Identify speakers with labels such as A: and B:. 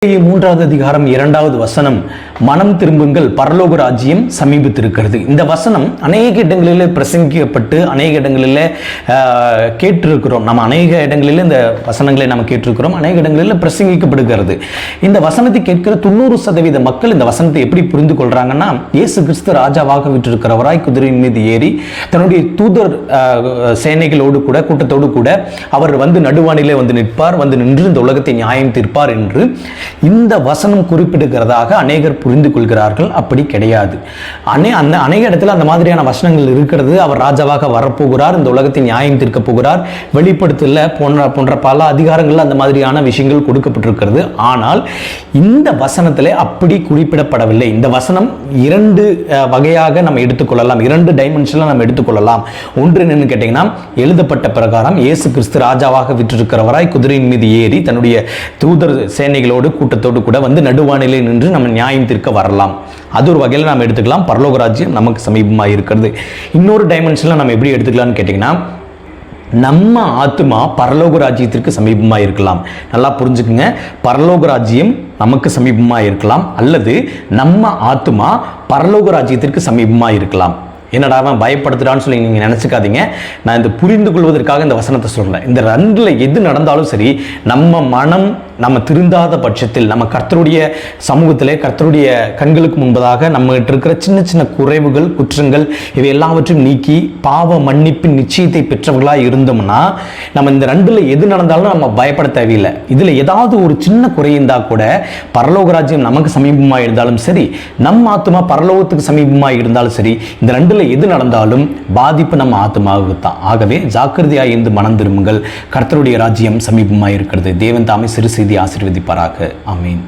A: மூன்றாவது அதிகாரம் 2வது வசனம், மனம் திரும்புங்கள், பரலோக ராஜ்யம் சமீபித்திருக்கிறது. இந்த வசனம் அநேக இடங்களில் பிரசங்கிக்கப்பட்டு அநேக இடங்களில் கேட்டிருக்கிறோம். நம்ம அநேக இடங்களில் இந்த வசனங்களை நம்ம கேட்டிருக்கிறோம், அநேக இடங்களில் பிரசங்கிக்கப்படுகிறது. இந்த வசனத்தை கேட்கிற 90% மக்கள் இந்த வசனத்தை எப்படி புரிந்து கொள்றாங்கன்னா, இயேசு கிறிஸ்து ராஜாவாக விட்டிருக்கிறவராய் குதிரையின் மீது ஏறி தன்னுடைய தூதர் சேனைகளோடு கூட கூட்டத்தோடு கூட அவர் வந்து நடுவானிலே வந்து நிற்பார், வந்து நின்று இந்த உலகத்தை நியாயம் தீர்ப்பார் என்று இந்த வசனம் குறிப்பிடுகிறதாக அநேகர் புரிந்து கொள்கிறார்கள். அப்படி கிடையாது. அநேக இடத்துல அந்த மாதிரியான வசனங்கள் இருக்கிறது. அவர் ராஜாவாக வரப்போகிறார், இந்த உலகத்தை நியாயம் தீர்க்க போகிறார், வெளிப்படுத்தல போன்ற பல அதிகாரங்கள் அந்த மாதிரியான விஷயங்கள் கொடுக்கப்பட்டிருக்கிறது. ஆனால் இந்த வசனத்திலே அப்படி குறிப்பிடப்படவில்லை. இந்த வசனம் 2 வகையாக நம்ம எடுத்துக்கொள்ளலாம், 2 டைமென்ஷன்ல நம்ம எடுத்துக்கொள்ளலாம். ஒன்று என்னன்னு கேட்டீங்கன்னா, எழுதப்பட்ட பிரகாரம் இயேசு கிறிஸ்து ராஜாவாக விற்றிருக்கிறவராய் குதிரையின் மீது ஏறி தன்னுடைய தூதர் சேனைகளோடு கூட்டத்தோடு கூட வந்து நடுவானிலே நின்று நம்ம நியாயம் தீர்க்க வரலாம். அது ஒரு வகையில் நம்ம எடுத்துக்கலாம். பரலோக ராஜ்யம் நமக்கு சமீபமாக இருக்கிறது. இன்னொரு டைமென்ஷன்ல நம்ம எப்படி எடுத்துக்கலாம்னு கேட்டீங்கன்னா, நம்ம ஆத்மா பரலோக ராஜ்யத்திற்கு சமீபமாக இருக்கலாம். நல்லா புரிஞ்சுக்குங்க, பரலோக ராஜ்யம் நமக்கு சமீபமாக இருக்கலாம், அல்லது நம்ம ஆத்மா பரலோக ராஜ்யத்திற்கு சமீபமாக இருக்கலாம். என்னடா அவன் பயப்படுத்துறான்னு சொல்லி நீங்க நினைச்சுக்காதீங்க. நான் இந்த புரிந்து கொள்வதற்காக இந்த வசனத்தை சொல்றேன். இந்த 2ல எது நடந்தாலும் சரி, நம்ம மனம் நம்ம திருந்தாத பட்சத்தில், நம்ம கர்த்தருடைய சமூகத்திலே கர்த்தருடைய கண்களுக்கு முன்பதாக நம்ம இருக்கிற சின்ன சின்ன குறைவுகள் குற்றங்கள் இவை எல்லாவற்றையும் நீக்கி பாவ மன்னிப்பின் நிச்சயத்தை பெற்றவர்களாக இருந்தோம்னா, நம்ம இந்த 2ல எது நடந்தாலும் நம்ம பயப்பட தேவையில்லை. இதுல ஏதாவது ஒரு சின்ன குறை இருந்தா கூட பரலோக ராஜ்யம் நமக்கு சமீபமாக இருந்தாலும் சரி, நம்ம ஆத்மா பரலோகத்துக்கு சமீபமாக இருந்தாலும் சரி, இந்த 2ல எது நடந்தாலும் பாதிப்பு நம்ம ஆத்மாவுக்கு தான். ஆகவே ஜாக்கிரதையாக இருந்து மனம் திரும்புங்கள். கர்த்தருடைய ராஜ்யம் சமீபமாக இருக்கிறது. தேவன் தாமே சிறு செய்தி ஆசீர்வதிப்பாராக. ஆமீன்.